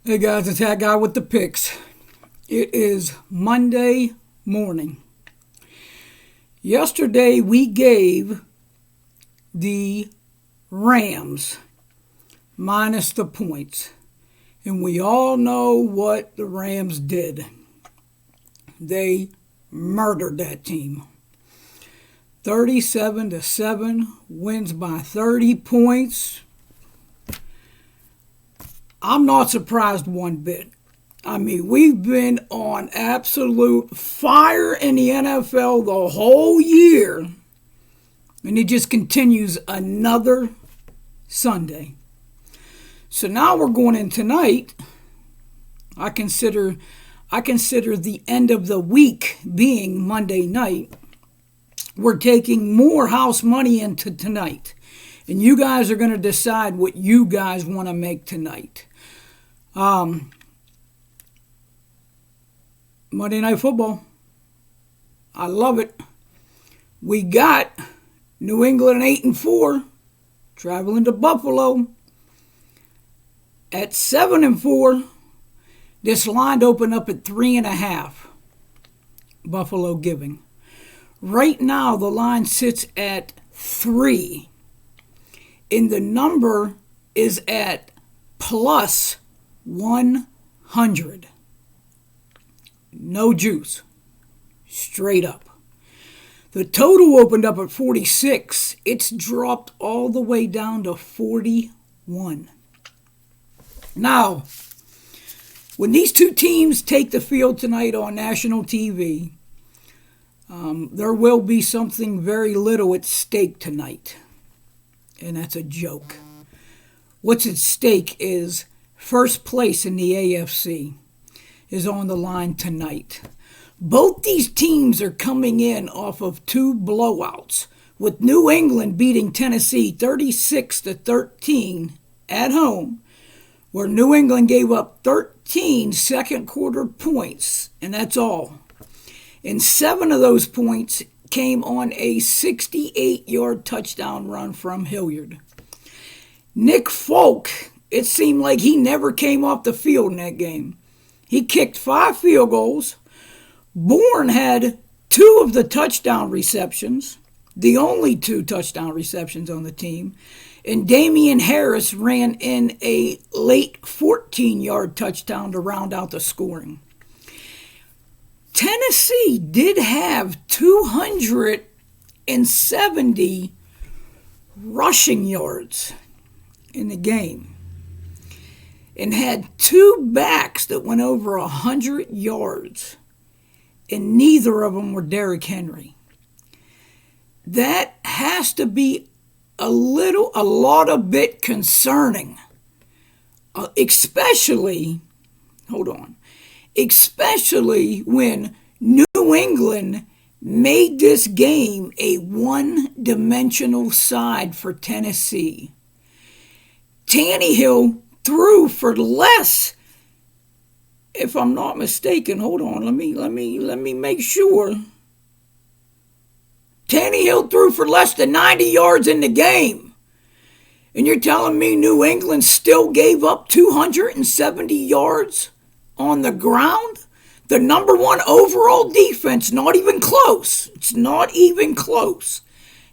Hey guys, it's that guy with the picks. It is Monday morning. Yesterday we gave the Rams minus the points. And we all know what the Rams did. They murdered that team. 37-7, wins by 30 points. I'm not surprised one bit. I mean, we've been on absolute fire in the NFL the whole year, and it just continues another Sunday. So now we're going in tonight. I consider the end of the week being Monday night. We're taking more house money into tonight. And you guys are going to decide what you guys want to make tonight. Monday Night Football. I love it. We got New England 8-4, traveling to Buffalo at 7-4. This line opened up at 3.5. Buffalo giving. Right now, the line sits at 3. And the number is at plus 100. No juice. Straight up. The total opened up at 46. It's dropped all the way down to 41. Now, when these two teams take the field tonight on national TV, there will be something very little at stake tonight. And that's a joke. What's at stake is first place in the AFC is on the line tonight. Both these teams are coming in off of two blowouts, with New England beating Tennessee 36-13 at home, where New England gave up 13 second quarter points, and that's all. And 7 of those points came on a 68-yard touchdown run from Hilliard. Nick Folk, it seemed like he never came off the field in that game. He kicked 5 field goals. Bourne had 2 of the touchdown receptions, the only 2 touchdown receptions on the team. And Damian Harris ran in a late 14-yard touchdown to round out the scoring. Tennessee did have 270 rushing yards in the game and had 2 backs that went over 100 yards, and neither of them were Derrick Henry. That has to be a lot of bit concerning, especially when New England made this game a one-dimensional side for Tennessee. Tannehill threw for less, if I'm not mistaken. Hold on, let me make sure. Tannehill threw for less than 90 yards in the game. And you're telling me New England still gave up 270 yards on the ground? The number 1 overall defense, not even close. It's not even close.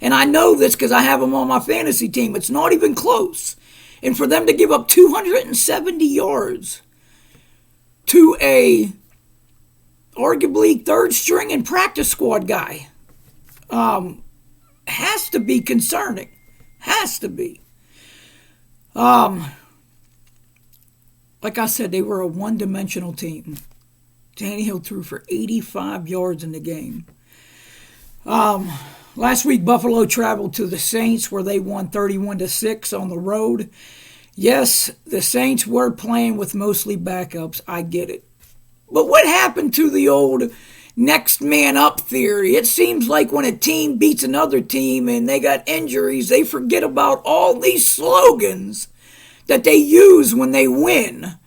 And I know this because I have them on my fantasy team. It's not even close. And for them to give up 270 yards to a arguably third string and practice squad guy has to be concerning. Has to be. Like I said, they were a one-dimensional team. Tannehill threw for 85 yards in the game. Last week, Buffalo traveled to the Saints, where they won 31-6 on the road. Yes, the Saints were playing with mostly backups. I get it. But what happened to the old next man up theory? It seems like when a team beats another team and they got injuries, they forget about all these slogans that they use when they win.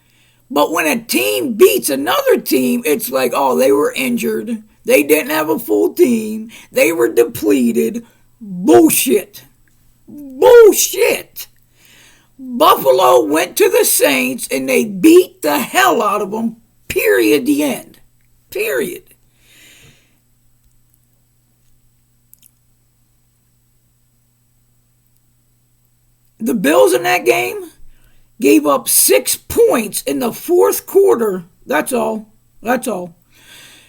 But when a team beats another team, it's like, oh, they were injured. They didn't have a full team. They were depleted. Bullshit. Bullshit. Buffalo went to the Saints and they beat the hell out of them. Period. The end. Period. The Bills in that game gave up 6 points in the fourth quarter. That's all. That's all.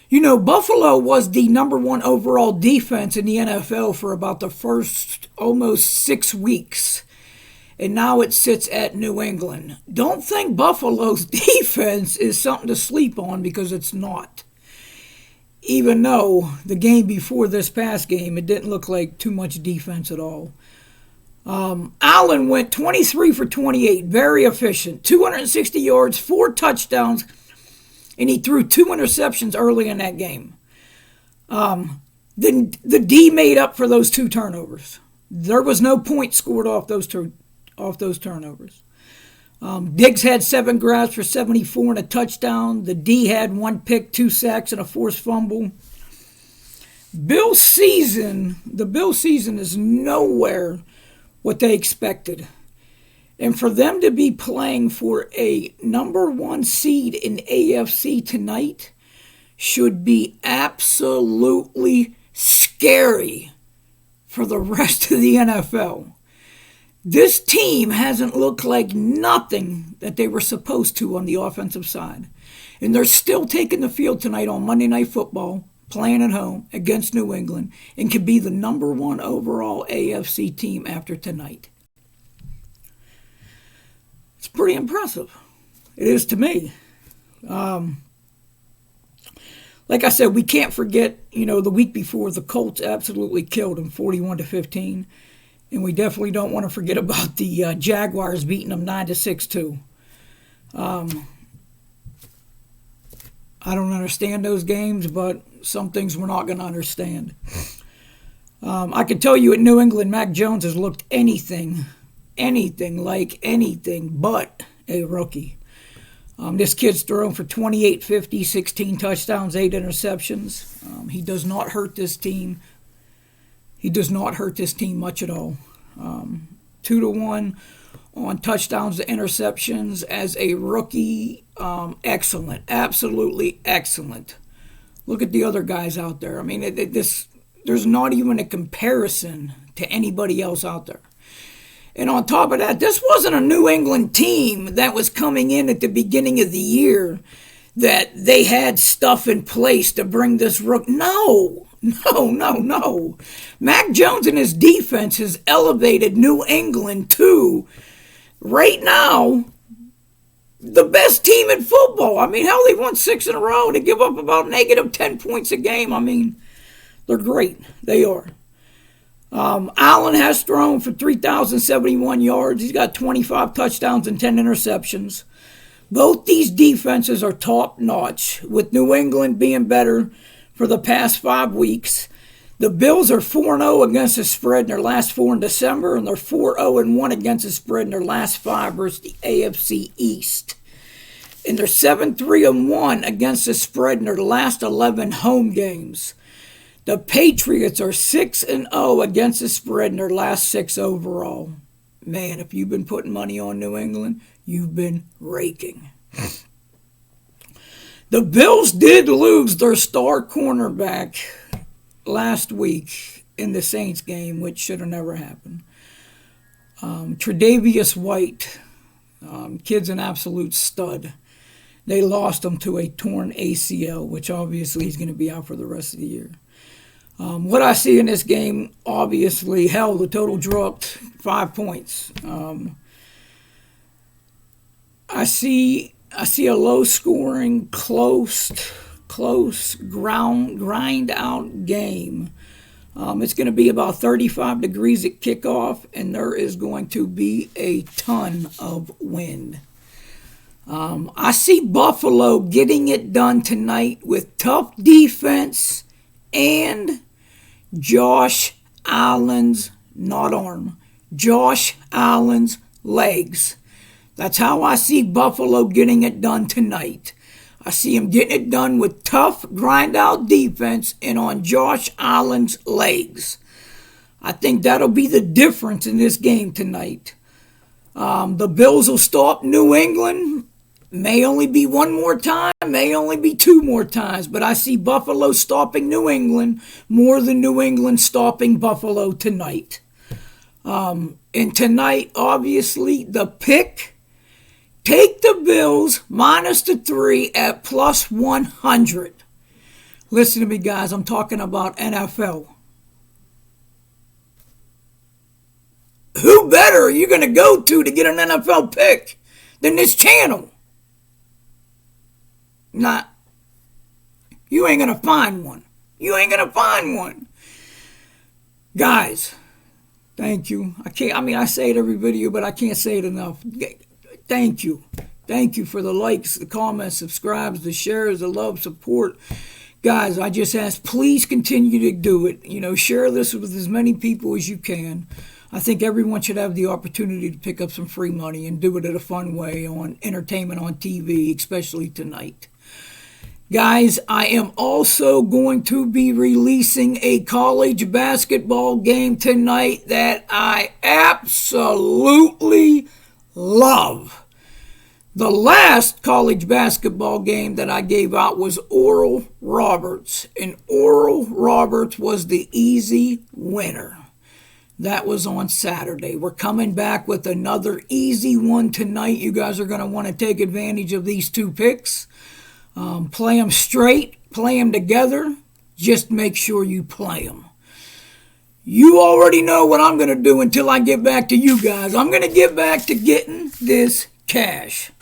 You know, Buffalo was the number one overall defense in the NFL for about the first almost 6 weeks. And now it sits at New England. Don't think Buffalo's defense is something to sleep on, because it's not. Even though the game before this past game, it didn't look like too much defense at all. Allen went 23 for 28, very efficient, 260 yards, 4 touchdowns, and he threw 2 interceptions early in that game. The D made up for those 2 turnovers. There was no point scored off those turnovers. Diggs had 7 grabs for 74 and a touchdown. The D had 1 pick, 2 sacks, and a forced fumble. The Bills' season is nowhere what they expected. And for them to be playing for a number 1 seed in AFC tonight should be absolutely scary for the rest of the NFL. This team hasn't looked like nothing that they were supposed to on the offensive side. And they're still taking the field tonight on Monday Night Football, playing at home against New England, and could be the number 1 overall AFC team after tonight. It's pretty impressive. It is to me. Like I said, we can't forget, the week before the Colts absolutely killed them 41-15. And we definitely don't want to forget about the Jaguars beating them 9-6 too. I don't understand those games, but some things we're not going to understand. I can tell you at New England, Mac Jones has looked anything like anything but a rookie. This kid's thrown for 28, 50, 16 touchdowns, 8 interceptions. He does not hurt this team. He does not hurt this team much at all. 2-1 on touchdowns to interceptions as a rookie. Excellent. Absolutely excellent. Look at the other guys out there. I mean, there's not even a comparison to anybody else out there. And on top of that, this wasn't a New England team that was coming in at the beginning of the year that they had stuff in place to bring this rookie. No. Mac Jones and his defense has elevated New England to, right now, the best team in football. I mean, hell, they won 6 in a row to give up about negative 10 points a game. I mean, they're great. They are. Allen has thrown for 3,071 yards. He's got 25 touchdowns and 10 interceptions. Both these defenses are top-notch, with New England being better for the past 5 weeks. The Bills are 4-0 against the spread in their last 4 in December, and they're 4-0-1 against the spread in their last 5 versus the AFC East. And they're 7-3-1 against the spread in their last 11 home games. The Patriots are 6-0 against the spread in their last 6 overall. Man, if you've been putting money on New England, you've been raking. The Bills did lose their star cornerback last week in the Saints game, which should have never happened. Tre'Davious White, kid's an absolute stud. They lost him to a torn ACL, which obviously he's going to be out for the rest of the year. What I see in this game, obviously, the total dropped 5 points. I see a low-scoring, close grind-out game. It's going to be about 35 degrees at kickoff, and there is going to be a ton of wind. I see Buffalo getting it done tonight with tough defense and Josh Allen's, not arm, Josh Allen's legs. That's how I see Buffalo getting it done tonight. I see him getting it done with tough, grind-out defense and on Josh Allen's legs. I think that'll be the difference in this game tonight. The Bills will stop New England. May only be one more time, may only be two more times, but I see Buffalo stopping New England more than New England stopping Buffalo tonight. And tonight, obviously, the pick, take the Bills minus the 3 at plus 100. Listen to me, guys. I'm talking about NFL. Who better are you going to go to get an NFL pick than this channel? Nah, you ain't going to find one. You ain't going to find one. Guys, thank you. I say it every video, but I can't say it enough. Thank you. Thank you for the likes, the comments, subscribes, the shares, the love, support. Guys, I just ask, please continue to do it. Share this with as many people as you can. I think everyone should have the opportunity to pick up some free money and do it in a fun way on entertainment on TV, especially tonight. Guys, I am also going to be releasing a college basketball game tonight that I absolutely love. The last college basketball game that I gave out was Oral Roberts, and Oral Roberts was the easy winner. That was on Saturday. We're coming back with another easy one tonight. You guys are going to want to take advantage of these two picks. Play them straight, play them together. Just make sure you play them. You already know what I'm going to do until I get back to you guys. I'm going to get back to getting this cash.